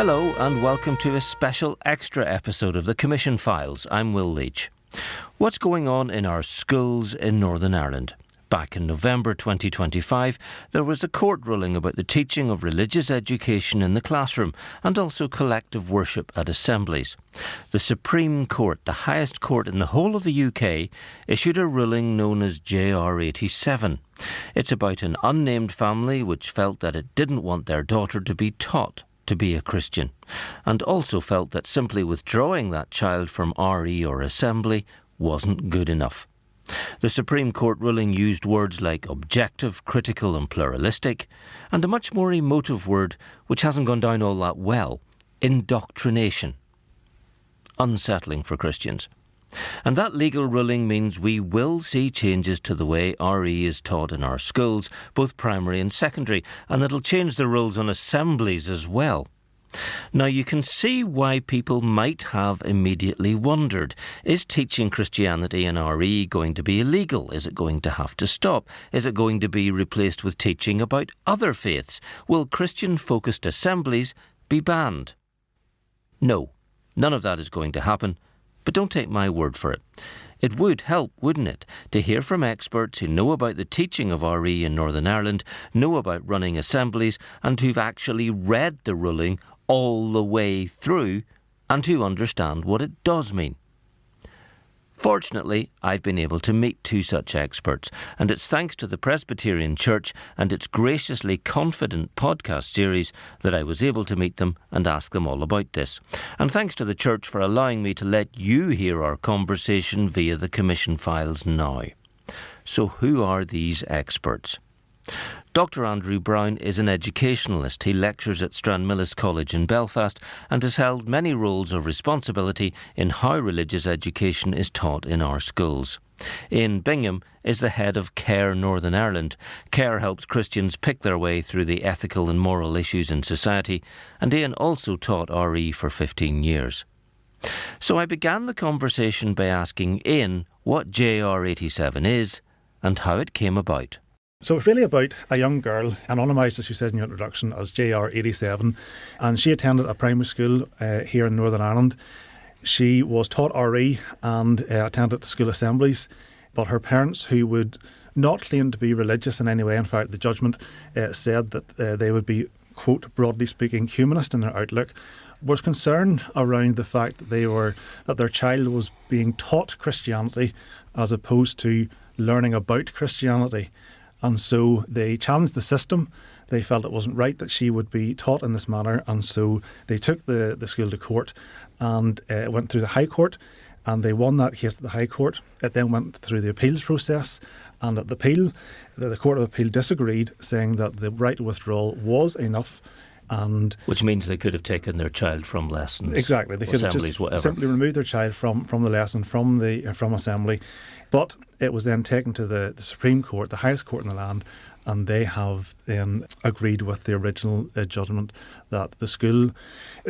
Hello and welcome to a special extra episode of the Commission Files. I'm Will Leach. What's going on in our schools in Northern Ireland? Back in November 2025, there was a court ruling about the teaching of religious education in the classroom and also collective worship at assemblies. The Supreme Court, the highest court in the whole of the UK, issued a ruling known as JR87. It's about an unnamed family which felt that it didn't want their daughter to be taught to be a Christian, and also felt that simply withdrawing that child from RE or assembly wasn't good enough. The Supreme Court ruling used words like objective, critical and pluralistic, and a much more emotive word which hasn't gone down all that well, indoctrination. Unsettling for Christians. And that legal ruling means we will see changes to the way RE is taught in our schools, both primary and secondary, and it'll change the rules on assemblies as well. Now, you can see why people might have immediately wondered, is teaching Christianity in RE going to be illegal? Is it going to have to stop? Is it going to be replaced with teaching about other faiths? Will Christian-focused assemblies be banned? No, none of that is going to happen. But don't take my word for it. It would help, wouldn't it, to hear from experts who know about the teaching of RE in Northern Ireland, know about running assemblies, and who've actually read the ruling all the way through and who understand what it does mean. Fortunately, I've been able to meet two such experts, and it's thanks to the Presbyterian Church and its graciously confident podcast series that I was able to meet them and ask them all about this. And thanks to the Church for allowing me to let you hear our conversation via the Commission Files now. So who are these experts? Dr. Andrew Brown is an educationalist. He lectures at Stranmillis College in Belfast and has held many roles of responsibility in how religious education is taught in our schools. Ian Bingham is the head of CARE Northern Ireland. CARE helps Christians pick their way through the ethical and moral issues in society, and Ian also taught RE for 15 years. So I began the conversation by asking Ian what JR87 is and how it came about. So it's really about a young girl, anonymised, as you said in your introduction, as JR87, and she attended a primary school here in Northern Ireland. She was taught RE and attended school assemblies, but her parents, who would not claim to be religious in any way, in fact the judgment said that they would be, quote, broadly speaking, humanist in their outlook, was concerned around the fact that their child was being taught Christianity as opposed to learning about Christianity. And so they challenged the system. They felt it wasn't right that she would be taught in this manner. And so they took the school to court and went through the High Court. And they won that case at the High Court. It then went through the appeals process. And at the appeal, the Court of Appeal disagreed, saying that the right to withdrawal was enough. And which means they could have taken their child from lessons. Exactly. They could have just simply removed their child from the lesson, from assembly. But it was then taken to the Supreme Court, the highest court in the land, and they have then agreed with the original judgment that the school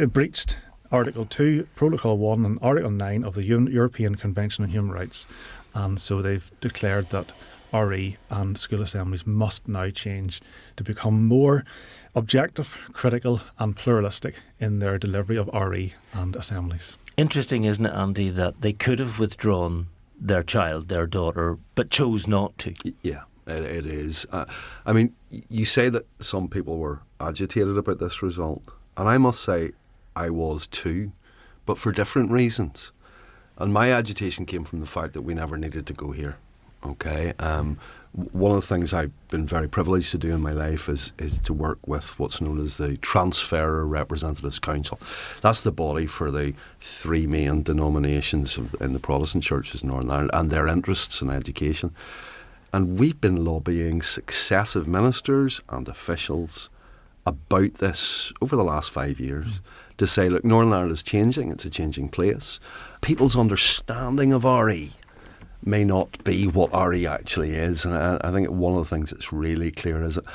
breached Article 2, Protocol 1 and Article 9 of the European Convention on Human Rights. And so they've declared that RE and school assemblies must now change to become more objective, critical and pluralistic in their delivery of RE and assemblies. Interesting, isn't it, Andy, that they could have withdrawn their child, their daughter, but chose not to? Yeah, it is. I mean, you say that some people were agitated about this result, and I must say I was too, but for different reasons. And my agitation came from the fact that we never needed to go here. Okay, one of the things I've been very privileged to do in my life is to work with what's known as the Transferer Representatives Council. That's the body for the three main denominations in the Protestant churches in Northern Ireland and their interests in education. And we've been lobbying successive ministers and officials about this over the last 5 years to say, look, Northern Ireland is changing, it's a changing place. People's understanding of RE may not be what RE actually is. And I think one of the things that's really clear is that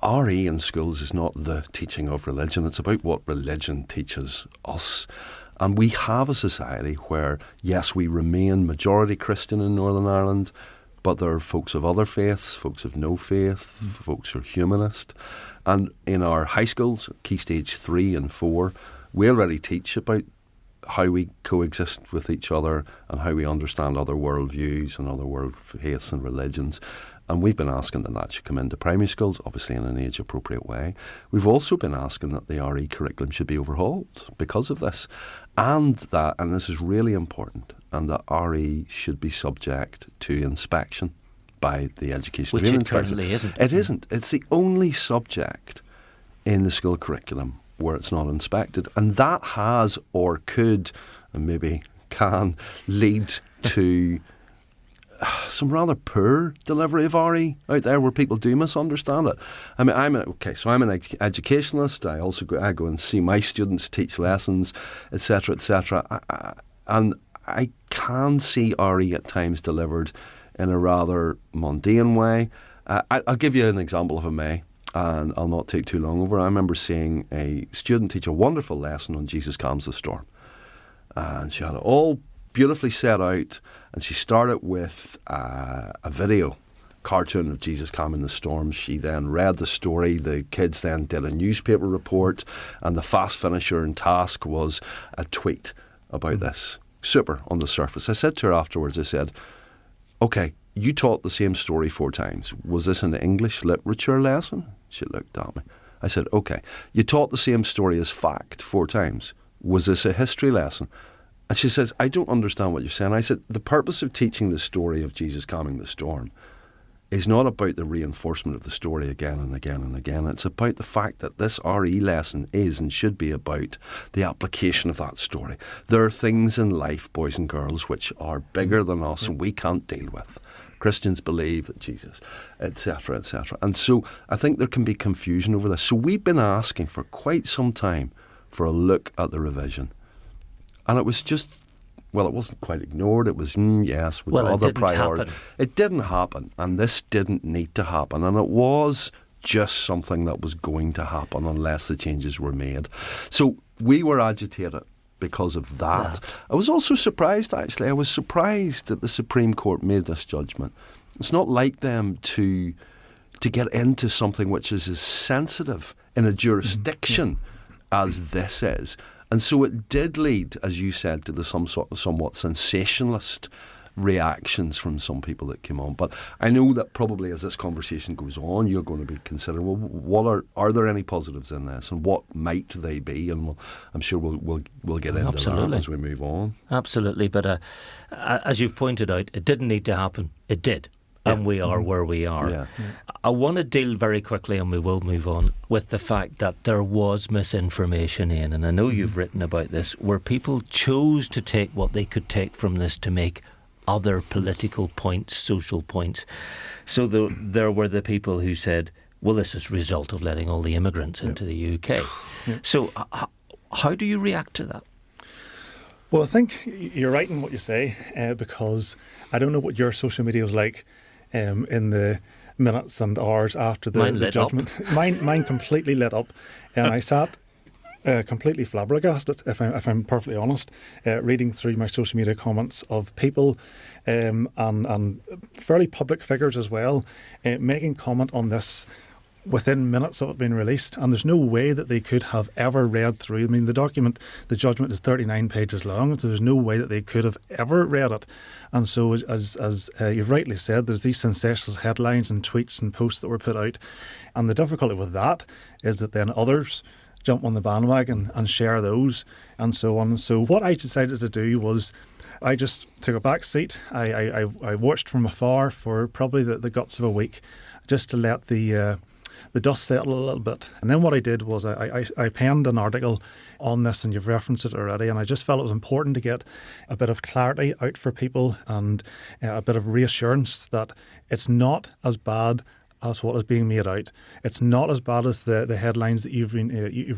RE in schools is not the teaching of religion. It's about what religion teaches us. And we have a society where, yes, we remain majority Christian in Northern Ireland, but there are folks of other faiths, folks of no faith, folks who are humanist. And in our high schools, Key Stage 3 and 4, we already teach about how we coexist with each other and how we understand other worldviews and other world faiths and religions. And we've been asking that should come into primary schools, obviously in an age-appropriate way. We've also been asking that the RE curriculum should be overhauled because of this. And this is really important, and that RE should be subject to inspection by the Education Which it currently isn't. It isn't. It's the only subject in the school curriculum where it's not inspected. And that has, or could, and maybe can, lead to some rather poor delivery of RE out there where people do misunderstand it. I mean, I'm an educationalist. I go and see my students teach lessons, etc., etc. And I can see RE at times delivered in a rather mundane way. I'll give you an example if I may, and I'll not take too long over. I remember seeing a student teach a wonderful lesson on Jesus Calms the Storm, and she had it all beautifully set out, and she started with a video cartoon of Jesus calming the storm. She then read the story. The kids then did a newspaper report, and the fast finisher and task was a tweet about this. Super on the surface. I said to her afterwards, I said, okay, you taught the same story 4 times. Was this an English literature lesson? She looked at me. I said, okay, you taught the same story as fact 4 times. Was this a history lesson? And she says, I don't understand what you're saying. I said, the purpose of teaching the story of Jesus calming the storm is not about the reinforcement of the story again and again and again. It's about the fact that this RE lesson is and should be about the application of that story. There are things in life, boys and girls, which are bigger than us and we can't deal with. Christians believe that Jesus, etc., etc. And so I think there can be confusion over this. So we've been asking for quite some time for a look at the revision. And it was just, well, it wasn't quite ignored. It was, yes, with other priorities. It didn't happen, and this didn't need to happen. And it was just something that was going to happen unless the changes were made. So we were agitated because of that. Yeah. I was also surprised, actually. I was surprised that the Supreme Court made this judgment. It's not like them to get into something which is as sensitive in a jurisdiction as this is. And so it did lead, as you said, to the somewhat sensationalist reactions from some people that came on. But I know that probably as this conversation goes on, you're going to be considering, well, what are there any positives in this, and what might they be? And I'm sure we'll get into that as we move on. Absolutely, but as you've pointed out, it didn't need to happen. It did. And we are where we are. Yeah. I want to deal very quickly, and we will move on, with the fact that there was misinformation in, and I know you've written about this, where people chose to take what they could take from this to make other political points, social points. So there were the people who said, well, this is a result of letting all the immigrants into the UK. So how do you react to that? Well, I think you're right in what you say, because I don't know what your social media was like in the minutes and hours after the judgment. Mine completely lit up, and I sat completely flabbergasted, if I'm perfectly honest, reading through my social media comments of people and fairly public figures as well, making comment on this within minutes of it being released, and there's no way that they could have ever read through. I mean, the judgment is 39 pages long, so there's no way that they could have ever read it. And so, as you've rightly said, there's these sensational headlines and tweets and posts that were put out, and the difficulty with that is that then others jump on the bandwagon and share those, and so on. So what I decided to do was, I just took a back seat. I watched from afar for probably the guts of a week, just to let the dust settle a little bit. And then what I did was I penned an article on this, and you've referenced it already, and I just felt it was important to get a bit of clarity out for people and a bit of reassurance that it's not as bad as what is being made out. It's not as bad as the headlines that you've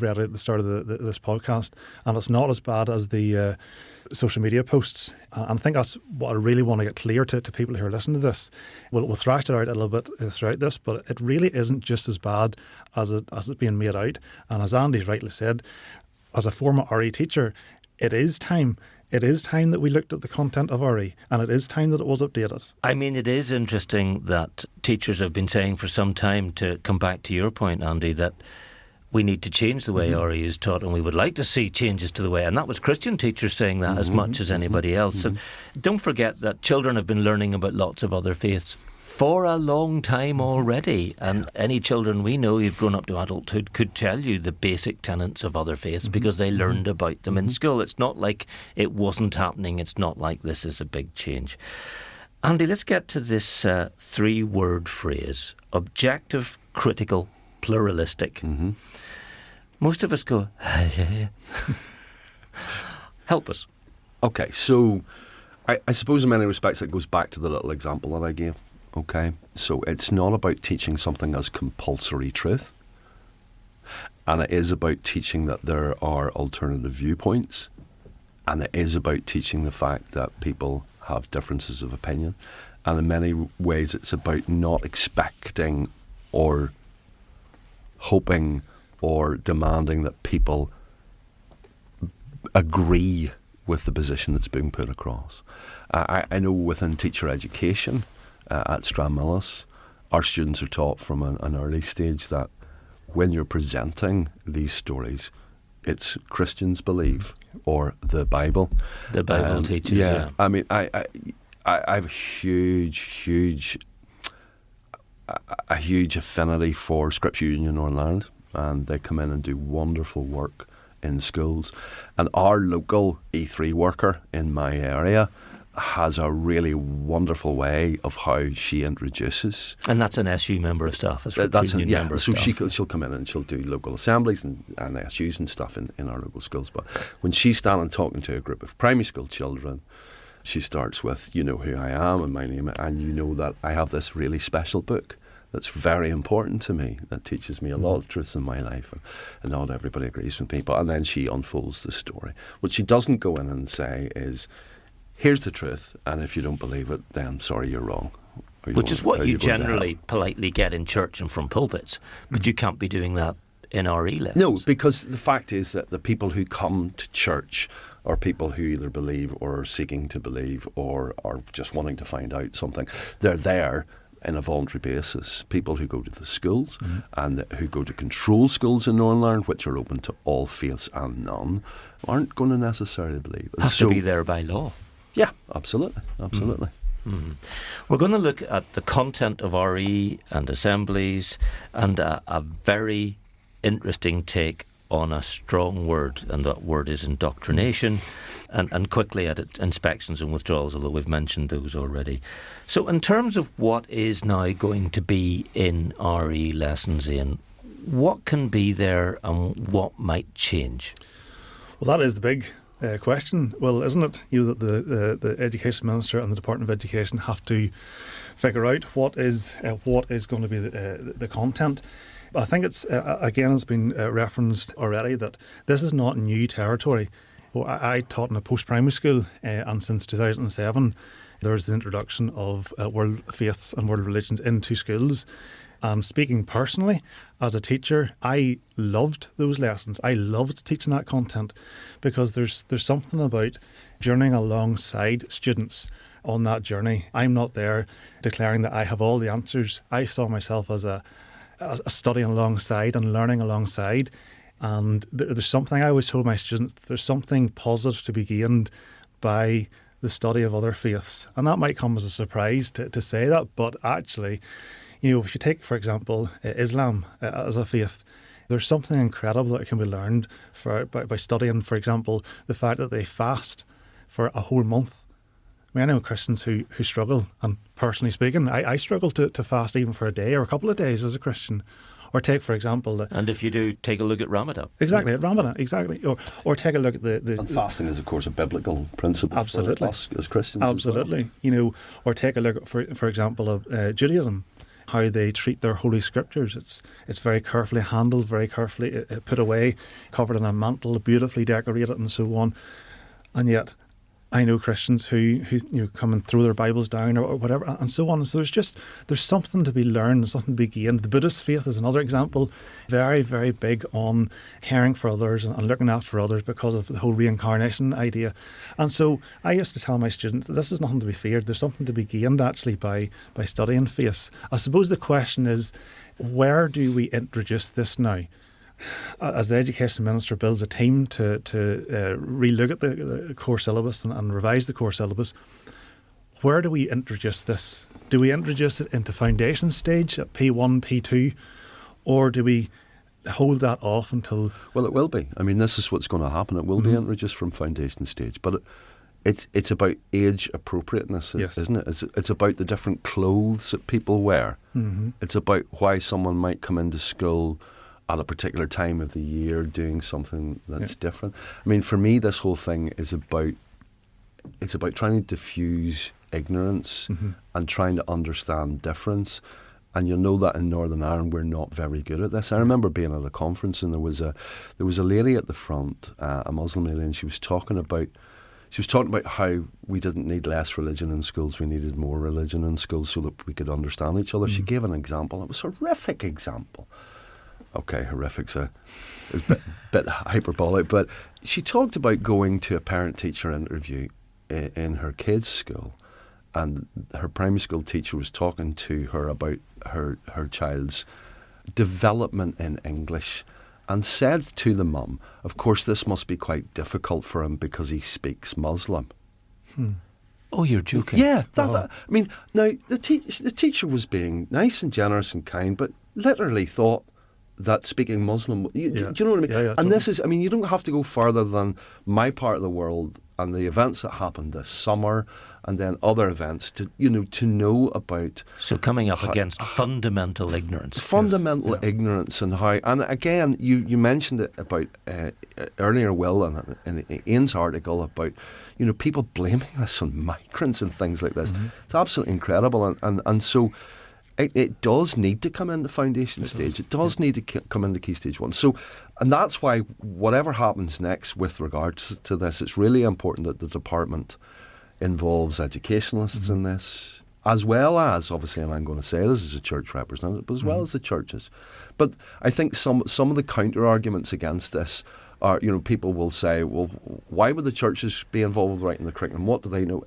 read at the start of this podcast, and it's not as bad as the social media posts. And I think that's what I really want to get clear to people who are listening to this. We'll thrash it out a little bit throughout this, but it really isn't just as bad as it's being made out. And as Andy rightly said, as a former RE teacher, it is time. It is time that we looked at the content of RE, and it is time that it was updated. I mean, it is interesting that teachers have been saying for some time, to come back to your point, Andy, that we need to change the way RE is taught, and we would like to see changes to the way. And that was Christian teachers saying that as much as anybody else. And don't forget that children have been learning about lots of other faiths for a long time already. And any children we know who've grown up to adulthood could tell you the basic tenets of other faiths because they learned about them in school. It's not like it wasn't happening. It's not like this is a big change. Andy, let's get to this 3-word phrase: objective, critical, pluralistic. Most of us go, help us. Okay, so I suppose in many respects it goes back to the little example that I gave. Okay, so it's not about teaching something as compulsory truth, and it is about teaching that there are alternative viewpoints, and it is about teaching the fact that people have differences of opinion, and in many ways it's about not expecting or hoping or demanding that people agree with the position that's being put across. I know within teacher education at Stranmillis, our students are taught from an early stage that when you're presenting these stories, it's Christians believe or the Bible. The Bible teaches, yeah. I mean, I have a huge affinity for Scripture Union Northern Ireland, and they come in and do wonderful work in schools. And our local E3 worker in my area has a really wonderful way of how she introduces. And that's an SU member of staff. That's member of staff. She'll come in and she'll do local assemblies and SUs and stuff in our local schools. But when she's standing talking to a group of primary school children, she starts with, you know who I am and my name, and you know that I have this really special book that's very important to me, that teaches me a lot of truths in my life, and not everybody agrees with me. And then she unfolds the story. What she doesn't go in and say is, here's the truth, and if you don't believe it, then sorry, you're wrong. Which is what you generally politely get in church and from pulpits, but you can't be doing that in RE lessons. No, because the fact is that the people who come to church are people who either believe or are seeking to believe or are just wanting to find out something. They're there in a voluntary basis. People who go to the schools and who go to control schools in Northern Ireland, which are open to all faiths and none, aren't going to necessarily believe. Have to be there by law. Yeah, absolutely. We're going to look at the content of RE and assemblies, and a very interesting take on a strong word, and that word is indoctrination, and quickly at it, inspections and withdrawals, although we've mentioned those already. So in terms of what is now going to be in RE lessons, Ian, what can be there and what might change? Well, that is the big question. Well, isn't it? You know, that the Education Minister and the Department of Education have to figure out what is going to be the content. I think it's, again, it's been referenced already that this is not new territory. Well, I taught in a post-primary school, and since 2007 there's the introduction of world faiths and world religions into schools. And speaking personally, as a teacher, I loved those lessons. I loved teaching that content because there's something about journeying alongside students on that journey. I'm not there declaring that I have all the answers. I saw myself as a studying alongside and learning alongside. And there's something, I always told my students, there's something positive to be gained by the study of other faiths. And that might come as a surprise to say that, but actually, you know, if you take, for example, Islam as a faith, there's something incredible that can be learned by studying, for example, the fact that they fast for a whole month. I mean, I know Christians who struggle, and personally speaking, I struggle to fast even for a day or a couple of days as a Christian. Or take, for example... and if you do, take a look at Ramadan. Exactly, at Ramadan, exactly. Or take a look at the... And fasting is, of course, a biblical principle for us as Christians. Absolutely. Well. You know, or take a look, for example, of Judaism, how they treat their holy scriptures. It's very carefully handled, very carefully put away, covered in a mantle, beautifully decorated and so on. And yet, I know Christians who come and throw their Bibles down or whatever, and so on. So there's something to be learned, something to be gained. The Buddhist faith is another example, very, very big on caring for others and looking after others because of the whole reincarnation idea. And so I used to tell my students that this is nothing to be feared. There's something to be gained actually by studying faith. I suppose the question is, where do we introduce this now? As the Education Minister builds a team to relook at the core syllabus and revise the core syllabus, where do we introduce this? Do we introduce it into foundation stage at P1, P2, or do we hold that off until... Well, it will be. I mean, this is what's going to happen. It will be introduced from foundation stage, but it's about age appropriateness, yes. Isn't it? It's about the different clothes that people wear. Mm-hmm. It's about why someone might come into school at a particular time of the year doing something that's different. I mean, for me, this whole thing is about trying to diffuse ignorance and trying to understand difference. And you'll know that in Northern Ireland we're not very good at this. I remember being at a conference and there was a lady at the front, a Muslim lady, and she was talking about how we didn't need less religion in schools, we needed more religion in schools so that we could understand each other. She gave an example. It was a horrific example. Okay, horrific's a bit hyperbolic, but she talked about going to a parent-teacher interview in her kids' school, and her primary school teacher was talking to her about her child's development in English, and said to the mum, of course this must be quite difficult for him because he speaks Muslim. Oh, you're joking. Yeah, I mean, now the teacher was being nice and generous and kind, but literally thought that speaking Muslim, do you know what I mean? Yeah, and totally. this is, I mean, you don't have to go further than my part of the world and the events that happened this summer, and then other events to know about. So coming up against fundamental ignorance. Fundamental ignorance, and how, and again, you mentioned it about earlier, Will, in Ian's article about people blaming this on migrants and things like this. It's absolutely incredible, and so. It does need to come into foundation stage. It does need to come into key stage 1. So, and that's why whatever happens next with regards to this, it's really important that the department involves educationalists in this, as well as, obviously, and I'm going to say this as a church representative, but as well as the churches. But I think some of the counter arguments against this are, people will say, well, why would the churches be involved with writing the curriculum? What do they know?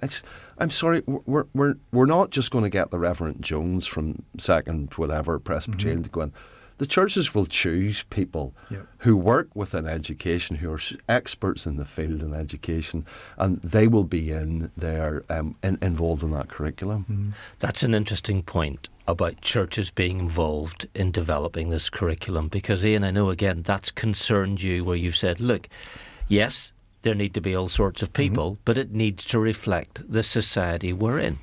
I'm sorry, we're not just going to get the Reverend Jones from Second whatever Presbyterian to go in. The churches will choose people who work within education, who are experts in the field in education, and they will be in there involved in that curriculum. That's an interesting point about churches being involved in developing this curriculum, because Ian, I know again that's concerned you, where you've said, look, yes, there need to be all sorts of people, but it needs to reflect the society we're in.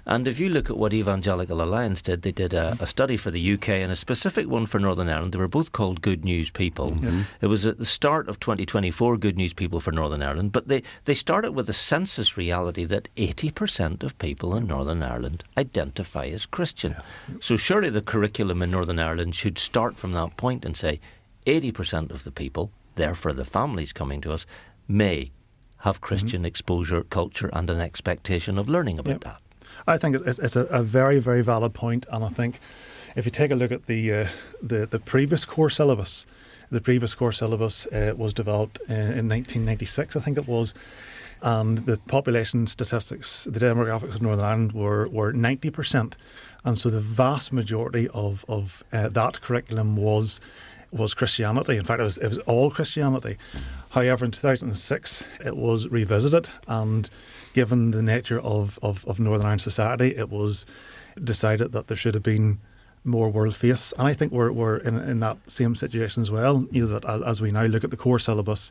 And if you look at what Evangelical Alliance did, they did a study for the UK and a specific one for Northern Ireland. They were both called Good News People. It was at the start of 2024, Good News People for Northern Ireland, but they started with a census reality that 80% of people in Northern Ireland identify as Christian. So surely the curriculum in Northern Ireland should start from that point and say 80% of the people, therefore the families coming to us, may have Christian exposure, culture, and an expectation of learning about that. I think it's a very, very valid point, and I think if you take a look at the previous core syllabus, was developed in 1996, I think it was, and the population statistics, the demographics of Northern Ireland were 90%, and so the vast majority of that curriculum was Christianity. In fact, it was all Christianity. However, in 2006, it was revisited, and given the nature of Northern Ireland society, it was decided that there should have been more world faiths. And I think we're in that same situation as well. That as we now look at the core syllabus,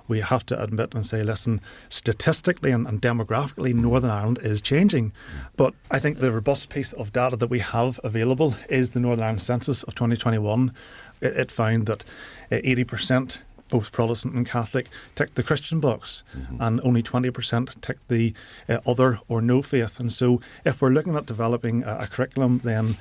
we have to admit and say, listen, statistically and demographically, Northern Ireland is changing. But I think the robust piece of data that we have available is the Northern Ireland census of 2021. It found that 80% both Protestant and Catholic, ticked the Christian box, and only 20% ticked the other or no faith. And so if we're looking at developing a curriculum, then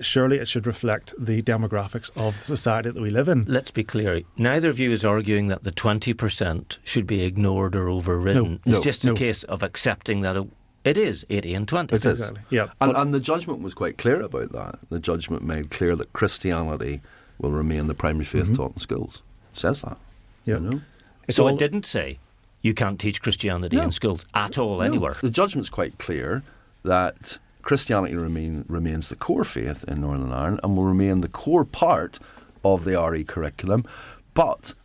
surely it should reflect the demographics of the society that we live in. Let's be clear. Neither of you is arguing that the 20% should be ignored or overridden. It's just a case of accepting that it is 80 and 20. It is. Exactly. Yeah. And the judgment was quite clear about that. The judgment made clear that Christianity will remain the primary faith taught in schools. It says that. Yeah. You know? So it didn't say you can't teach Christianity in schools at all anywhere. The judgment's quite clear that Christianity remains the core faith in Northern Ireland and will remain the core part of the RE curriculum. But,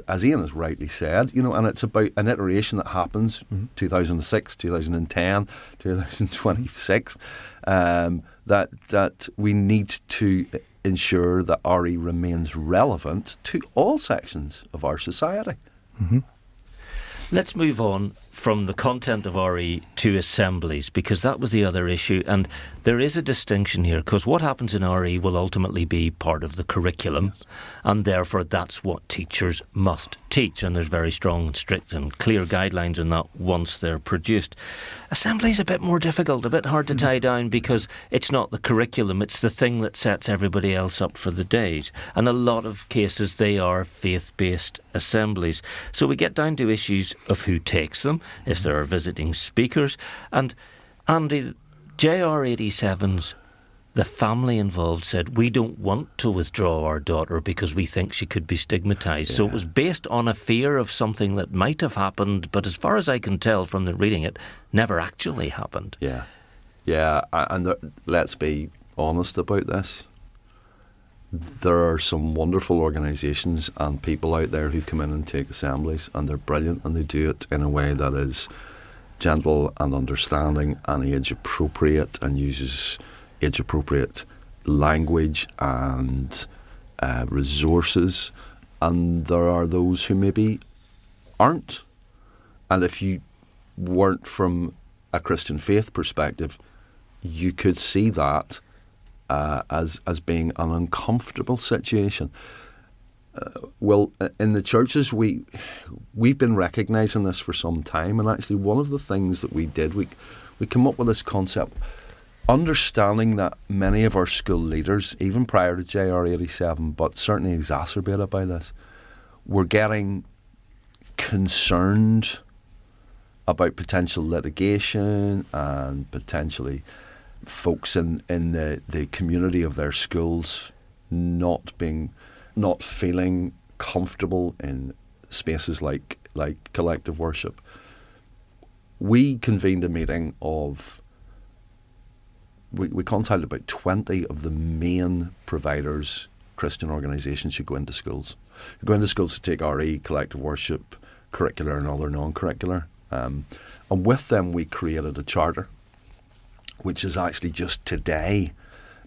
as Ian has rightly said, and it's about an iteration that happens 2006, 2010, 2026, that we need to ensure that RE remains relevant to all sections of our society. Let's move on from the content of RE to assemblies, because that was the other issue. And there is a distinction here, because what happens in RE will ultimately be part of the curriculum, and therefore that's what teachers must teach. And there's very strong and strict and clear guidelines on that once they're produced. Assembly is a bit more difficult, a bit hard to tie down, because it's not the curriculum, it's the thing that sets everybody else up for the days. And a lot of cases they are faith-based assemblies. So we get down to issues of who takes them, if there are visiting speakers. And Andy, JR87's the family involved said, we don't want to withdraw our daughter because we think she could be stigmatised. So it was based on a fear of something that might have happened, but as far as I can tell from the reading it, never actually happened. Yeah, and let's be honest about this. There are some wonderful organisations and people out there who come in and take assemblies, and they're brilliant, and they do it in a way that is gentle and understanding and age appropriate, and uses age appropriate language and resources. And there are those who maybe aren't. And if you weren't from a Christian faith perspective, you could see that as being an uncomfortable situation. Well, in the churches, we've been recognising this for some time, and actually one of the things that we did, we came up with this concept, understanding that many of our school leaders, even prior to JR87, but certainly exacerbated by this, were getting concerned about potential litigation and potentially folks in the community of their schools not feeling comfortable in spaces like collective worship. We convened a meeting of, we contacted about 20 of the main providers, Christian organisations who go into schools. Who go into schools to take RE, collective worship, curricular and other non-curricular. And with them we created a charter, which is actually just today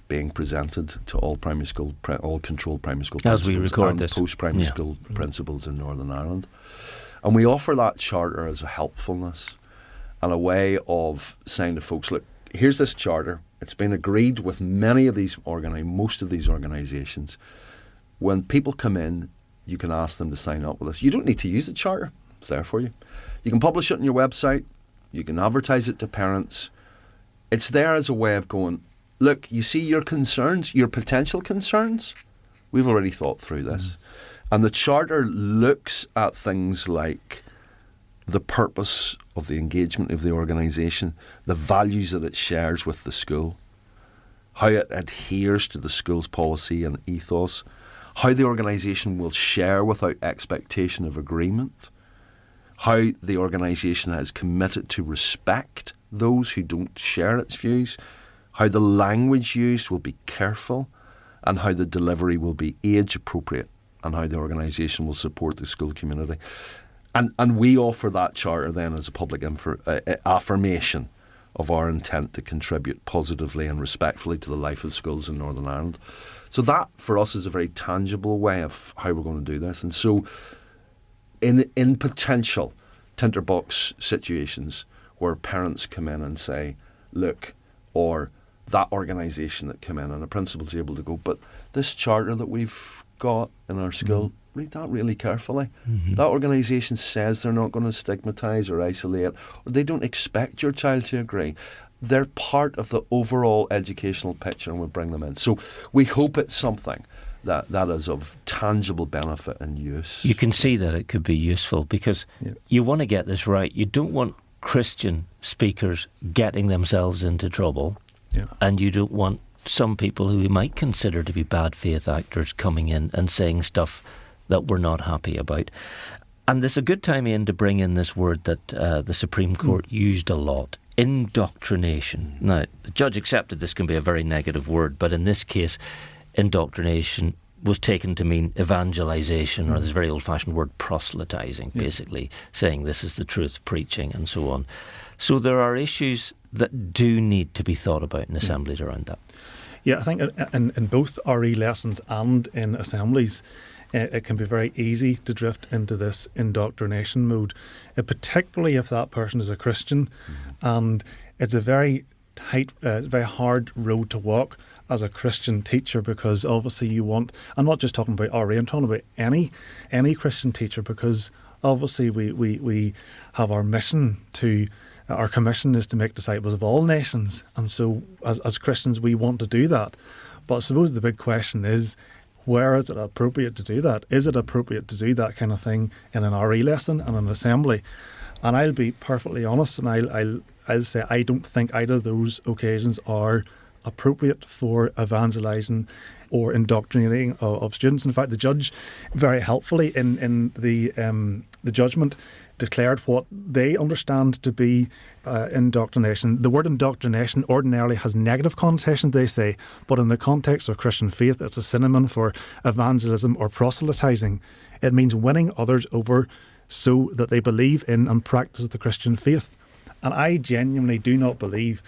being presented to all primary school, all controlled primary school as we principals record and this, post-primary school principals in Northern Ireland. And we offer that charter as a helpfulness and a way of saying to folks, look, here's this charter. It's been agreed with many of these most of these organisations. When people come in, you can ask them to sign up with us. You don't need to use the charter. It's there for you. You can publish it on your website. You can advertise it to parents. It's there as a way of going, look, you see your concerns, your potential concerns? We've already thought through this. And the charter looks at things like the purpose of the engagement of the organisation, the values that it shares with the school, how it adheres to the school's policy and ethos, how the organisation will share without expectation of agreement, how the organisation has committed to respect those who don't share its views, how the language used will be careful, and how the delivery will be age appropriate, and how the organisation will support the school community. And we offer that charter then as a public affirmation of our intent to contribute positively and respectfully to the life of schools in Northern Ireland. So that, for us, is a very tangible way of how we're going to do this. And so in potential tinderbox situations where parents come in and say, look, or that organisation that come in and a principal's able to go, but this charter that we've got in our school, read that really carefully. That organisation says they're not going to stigmatise or isolate, or they don't expect your child to agree. They're part of the overall educational picture, and we bring them in. So we hope it's something that is of tangible benefit and use. You can see that it could be useful, because you want to get this right. You don't want Christian speakers getting themselves into trouble, and you don't want some people who we might consider to be bad faith actors coming in and saying stuff that we're not happy about. And there's a good time in to bring in this word that the Supreme Court used a lot: indoctrination. Now, the judge accepted this can be a very negative word, but in this case, indoctrination was taken to mean evangelization, or this very old-fashioned word proselytizing, basically saying this is the truth, preaching, and so on. So there are issues that do need to be thought about in assemblies around that. Yeah, I think in both RE lessons and in assemblies, it can be very easy to drift into this indoctrination mode, particularly if that person is a Christian. And it's a very tight, very hard road to walk as a Christian teacher, because obviously you want, I'm not just talking about RE, I'm talking about any Christian teacher, because obviously we have our mission to, our commission is to make disciples of all nations, and so as Christians we want to do that. But I suppose the big question is, where is it appropriate to do that? Is it appropriate to do that kind of thing in an RE lesson and an assembly? And I'll be perfectly honest, and I'll say I don't think either of those occasions are appropriate for evangelising or indoctrinating of students. In fact, the judge very helpfully in the judgment declared what they understand to be indoctrination. The word indoctrination ordinarily has negative connotations, they say, but in the context of Christian faith, it's a synonym for evangelism or proselytising. It means winning others over so that they believe in and practice the Christian faith. And I genuinely do not believe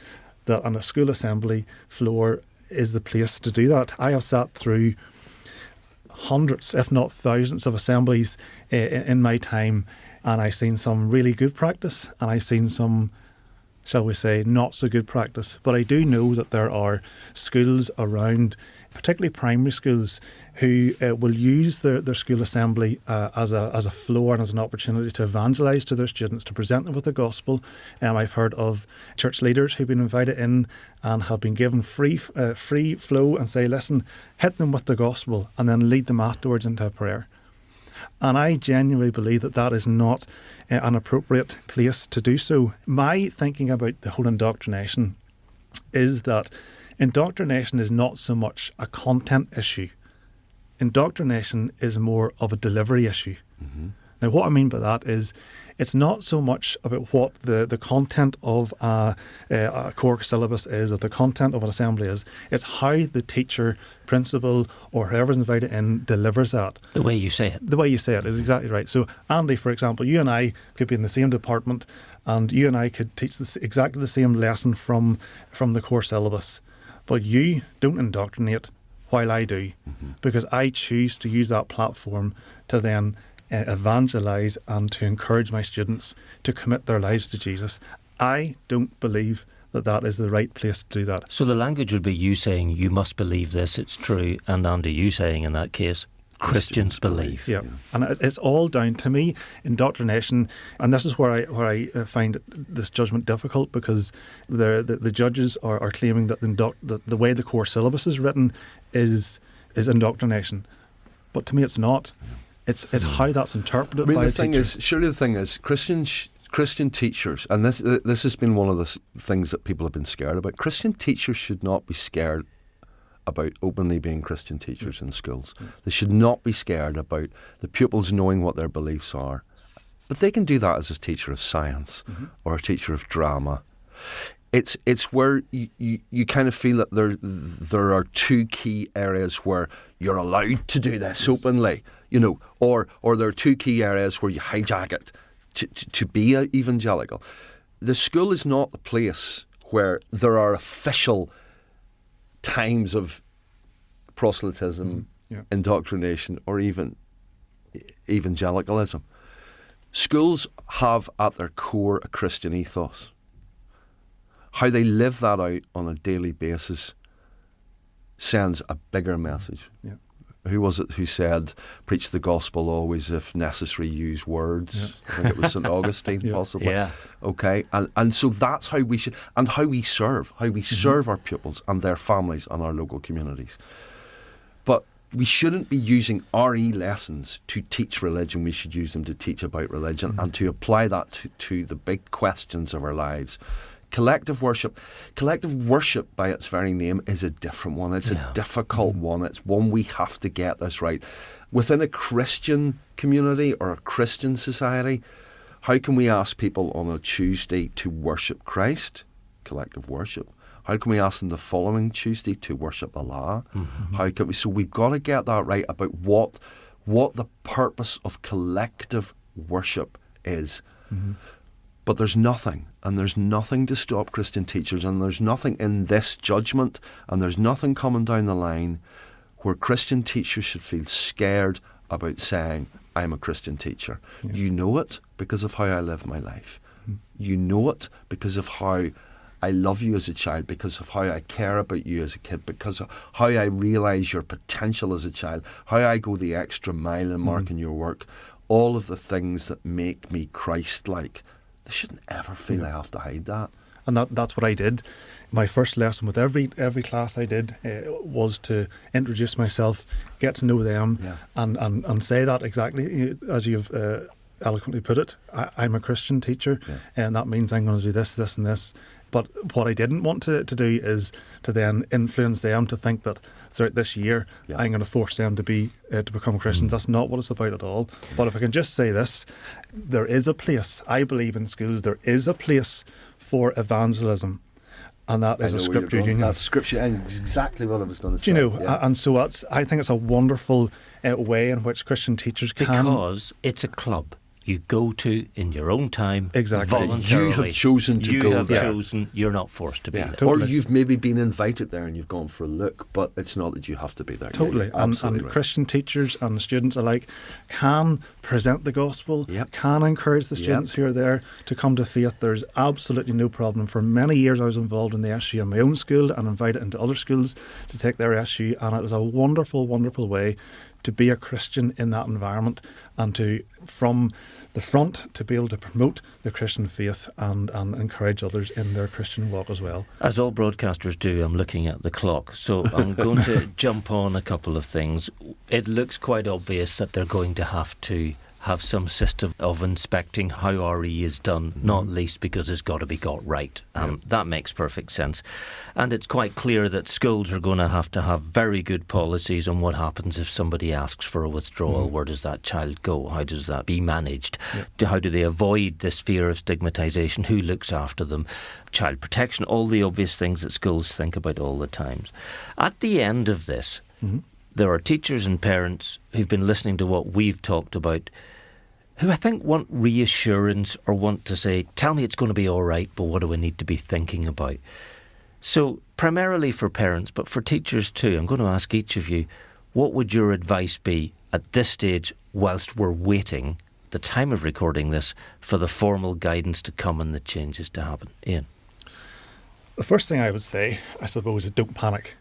that on a school assembly floor is the place to do that. I have sat through hundreds, if not thousands, of assemblies in my time, and I've seen some really good practice, and I've seen some, shall we say, not so good practice. But I do know that there are schools around, particularly primary schools, who will use their school assembly as a floor and as an opportunity to evangelise to their students, to present them with the gospel. I've heard of church leaders who've been invited in and have been given free flow and say, listen, hit them with the gospel and then lead them afterwards into a prayer. And I genuinely believe that that is not an appropriate place to do so. My thinking about the whole indoctrination is that indoctrination is not so much a content issue. Indoctrination is more of a delivery issue. Now, what I mean by that is it's not so much about what the content of a core syllabus is, or the content of an assembly is. It's how the teacher, principal, or whoever's invited in delivers that. The way you say it. The way you say it is exactly right. So, Andy, for example, you and I could be in the same department, and you and I could teach exactly the same lesson from the core syllabus. But you don't indoctrinate, while I do, because I choose to use that platform to then evangelise and to encourage my students to commit their lives to Jesus. I don't believe that that is the right place to do that. So the language would be you saying, you must believe this, it's true, and Andy, you saying in that case, Christians believe. Yeah, and it's all down to me, indoctrination, and this is where I find this judgment difficult, because the judges are claiming that the way the core syllabus is written is indoctrination, but to me it's not. It's how that's interpreted by the teacher. Surely the thing is, Christian teachers, and this has been one of the things that people have been scared about. Christian teachers should not be scared about openly being Christian teachers in schools. They should not be scared about the pupils knowing what their beliefs are. But they can do that as a teacher of science or a teacher of drama. It's where you kind of feel that there are two key areas where you're allowed to do this openly, or there are two key areas where you hijack it to be evangelical. The school is not the place where there are official times of proselytism, indoctrination, or even evangelicalism. Schools have at their core a Christian ethos. How they live that out on a daily basis sends a bigger message. Who was it who said, preach the gospel always, if necessary, use words? I think it was St. Augustine, possibly. Yeah. Okay, and so that's how we should, and how we serve our pupils and their families and our local communities. But we shouldn't be using RE lessons to teach religion. We should use them to teach about religion and to apply that to the big questions of our lives. Collective worship by its very name is a different one. It's a difficult one. It's one we have to get this right. Within a Christian community or a Christian society, how can we ask people on a Tuesday to worship Christ? Collective worship. How can we ask them the following Tuesday to worship Allah? How can we? So we've got to get that right about what the purpose of collective worship is. But there's nothing to stop Christian teachers, and there's nothing in this judgment, and there's nothing coming down the line where Christian teachers should feel scared about saying, I'm a Christian teacher. Yeah. You know it because of how I live my life. You know it because of how I love you as a child, because of how I care about you as a kid, because of how I realise your potential as a child, how I go the extra mile in marking your work, all of the things that make me Christ-like. They shouldn't ever feel I have to hide that. And that's what I did. My first lesson with every class I did was to introduce myself, get to know them, and say that exactly as you've eloquently put it. I'm a Christian teacher, and that means I'm going to do this, this and this. But what I didn't want to do is to then influence them to think that throughout this year I'm going to force them to become Christians. That's not what it's about at all. But if I can just say this, there is a place, I believe in schools, there is a place for evangelism. And that is a scripture union. That's scripture, and exactly what I was going to say. Do you know, and so I think it's a wonderful way in which Christian teachers can... Because it's a club you go to in your own time, voluntarily. You have chosen to go there. You have chosen, you're not forced to be there. Totally. Or you've maybe been invited there and you've gone for a look, but it's not that you have to be there. Totally. And right. Christian teachers and students alike can present the gospel, can encourage the students who are there to come to faith. There's absolutely no problem. For many years I was involved in the SU in my own school and invited into other schools to take their SU, and it is a wonderful, wonderful way to be a Christian in that environment and to, from the front, to be able to promote the Christian faith and encourage others in their Christian walk as well. As all broadcasters do, I'm looking at the clock, so I'm going to jump on a couple of things. It looks quite obvious that they're going to have some system of inspecting how RE is done, not least because it's got to be got right. That makes perfect sense. And it's quite clear that schools are going to have very good policies on what happens if somebody asks for a withdrawal. Where does that child go? How does that be managed? How do they avoid this fear of stigmatisation? Who looks after them? Child protection, all the obvious things that schools think about all the times. At the end of this, there are teachers and parents who've been listening to what we've talked about, who I think want reassurance or want to say, tell me it's going to be all right, but what do we need to be thinking about? So primarily for parents, but for teachers too, I'm going to ask each of you, what would your advice be at this stage whilst we're waiting, the time of recording this, for the formal guidance to come and the changes to happen? Ian? The first thing I would say, I suppose, is don't panic.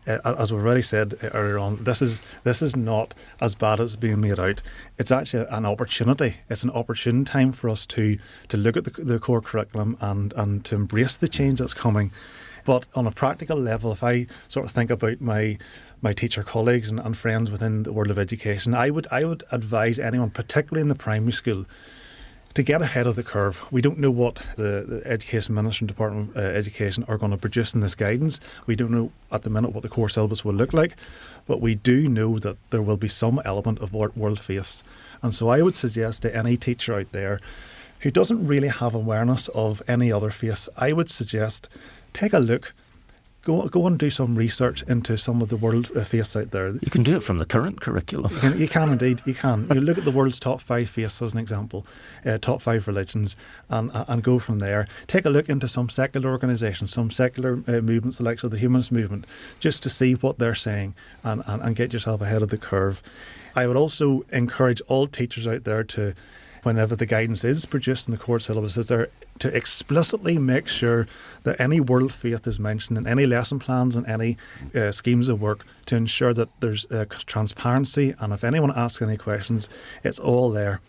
As we've already said earlier on, this is not as bad as it's being made out. It's actually an opportunity. It's an opportune time for us to look at the core curriculum and to embrace the change that's coming. But on a practical level, if I sort of think about my teacher colleagues and friends within the world of education, I would advise anyone, particularly in the primary school, to get ahead of the curve. We don't know what the Education Ministry and Department of Education are going to produce in this guidance. We don't know at the minute what the core syllabus will look like, but we do know that there will be some element of world faiths. And so I would suggest to any teacher out there who doesn't really have awareness of any other faiths, I would suggest take a look. Go and do some research into some of the world faiths out there. You can do it from the current curriculum. You can indeed, you can. You look at the world's top 5 faiths as an example, top 5 religions, and go from there. Take a look into some secular organisations, some secular movements, the likes of the humanist movement, just to see what they're saying and get yourself ahead of the curve. I would also encourage all teachers out there to whenever the guidance is produced in the court syllabus, is there to explicitly make sure that any world faith is mentioned in any lesson plans and any schemes of work, to ensure that there's transparency, and if anyone asks any questions, it's all there.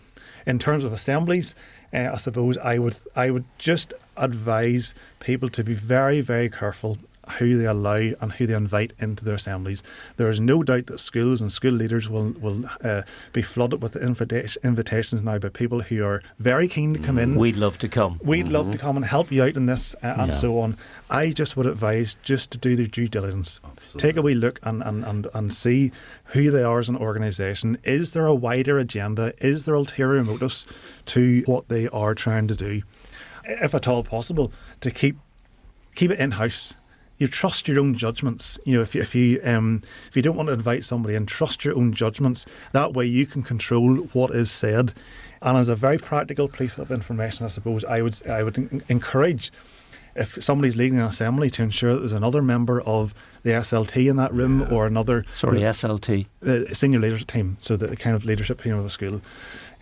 In terms of assemblies, I suppose I would just advise people to be very, very careful who they allow and who they invite into their assemblies. There is no doubt that schools and school leaders will be flooded with invitations now by people who are very keen to come in. We'd love to come. We'd love to come and help you out in this and so on. I just would advise just to do their due diligence. Absolutely. Take a wee look and see who they are as an organisation. Is there a wider agenda? Is there ulterior motives to what they are trying to do? If at all possible, to keep it in-house. You trust your own judgments. If you don't want to invite somebody in, trust your own judgments. That way you can control what is said. And as a very practical piece of information, I suppose I would encourage, if somebody's leading an assembly, to ensure that there's another member of the SLT in that room, or another... SLT? The senior leadership team, so the kind of leadership team of the school.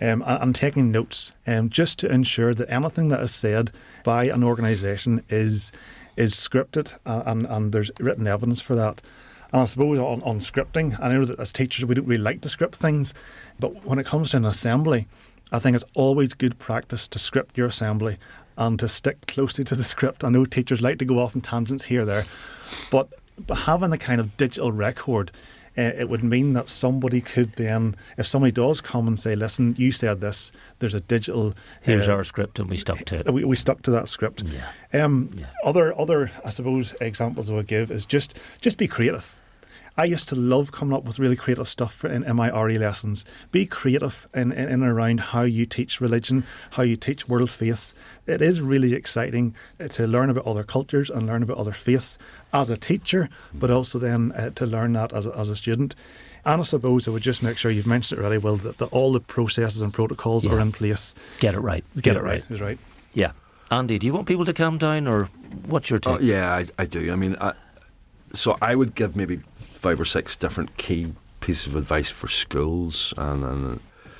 And taking notes, just to ensure that anything that is said by an organisation is scripted, and there's written evidence for that. And I suppose on scripting, I know that as teachers we don't really like to script things, but when it comes to an assembly, I think it's always good practice to script your assembly and to stick closely to the script. I know teachers like to go off on tangents here or there, but having the kind of digital record, it would mean that somebody could then, if somebody does come and say, listen, you said this, there's a digital... Here's our script, and we stuck to it. We stuck to that script. Other, I suppose, examples I would give is just be creative. I used to love coming up with really creative stuff in my RE lessons. Be creative in and around how you teach religion, how you teach world faiths. It is really exciting to learn about other cultures and learn about other faiths as a teacher, but also then to learn that as a student. And I suppose I would just make sure, you've mentioned it already, Will, that all the processes and protocols are in place. Get it right. Get it right is right. Yeah. Andy, do you want people to calm down, or what's your take? I do. I mean, so I would give maybe 5 or 6 different key pieces of advice for schools. And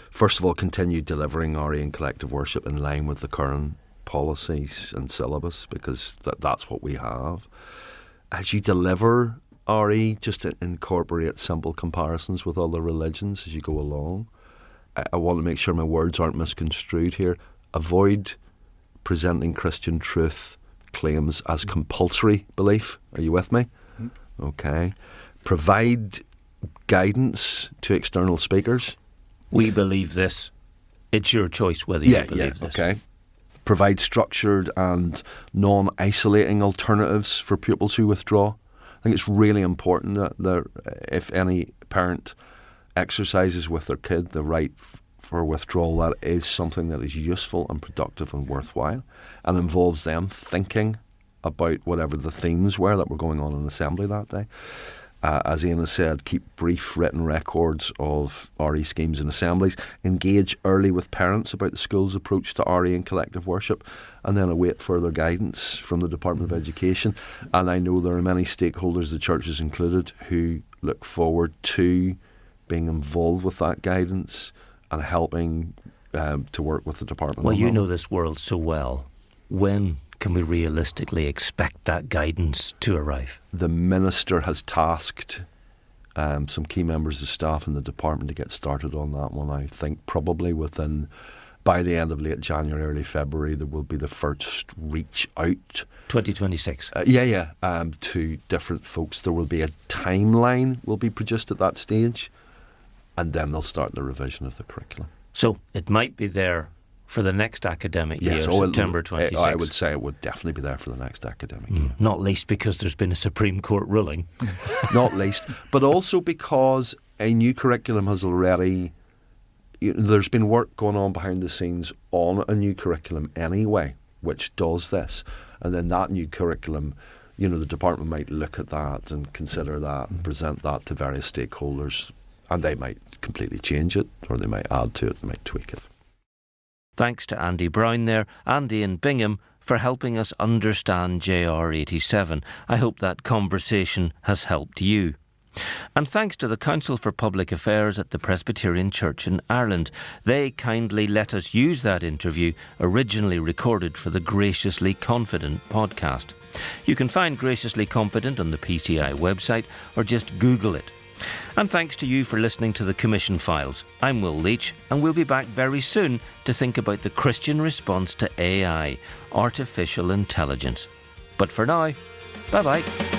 first of all, continue delivering RE and collective worship in line with the current policies and syllabus, because that's what we have. As you deliver RE, just to incorporate simple comparisons with other religions as you go along. I want to make sure my words aren't misconstrued here. Avoid presenting Christian truth claims as compulsory belief. Are you with me? Okay. Provide guidance to external speakers. We believe this. It's your choice whether you believe this. Okay. Provide structured and non-isolating alternatives for pupils who withdraw. I think it's really important that if any parent exercises with their kid the right for withdrawal, that is something that is useful and productive and worthwhile, and involves them thinking about whatever the themes were that were going on in assembly that day. As Ian has said, keep brief written records of RE schemes and assemblies. Engage early with parents about the school's approach to RE and collective worship, and then await further guidance from the Department of Education. And I know there are many stakeholders, the churches included, who look forward to being involved with that guidance and helping to work with the department. Well, you know this world so well. When can we realistically expect that guidance to arrive? The Minister has tasked some key members of staff in the department to get started on that one. I think probably by the end of late January, early February, there will be the first reach out. 2026? To different folks. There will be a timeline will be produced at that stage, and then they'll start the revision of the curriculum. So it might be there for the next academic year, September 26. I would say it would definitely be there for the next academic year. Not least because there's been a Supreme Court ruling. Not least, but also because a new curriculum has already... There's been work going on behind the scenes on a new curriculum anyway, which does this. And then that new curriculum, the department might look at that and consider that and present that to various stakeholders. And they might completely change it, or they might add to it, they might tweak it. Thanks to Andy Brown there, Andy in Bingham, for helping us understand JR87. I hope that conversation has helped you. And thanks to the Council for Public Affairs at the Presbyterian Church in Ireland. They kindly let us use that interview, originally recorded for the Graciously Confident podcast. You can find Graciously Confident on the PCI website or just Google it. And thanks to you for listening to the Commission Files. I'm Will Leach, and we'll be back very soon to think about the Christian response to AI, artificial intelligence. But for now, bye-bye.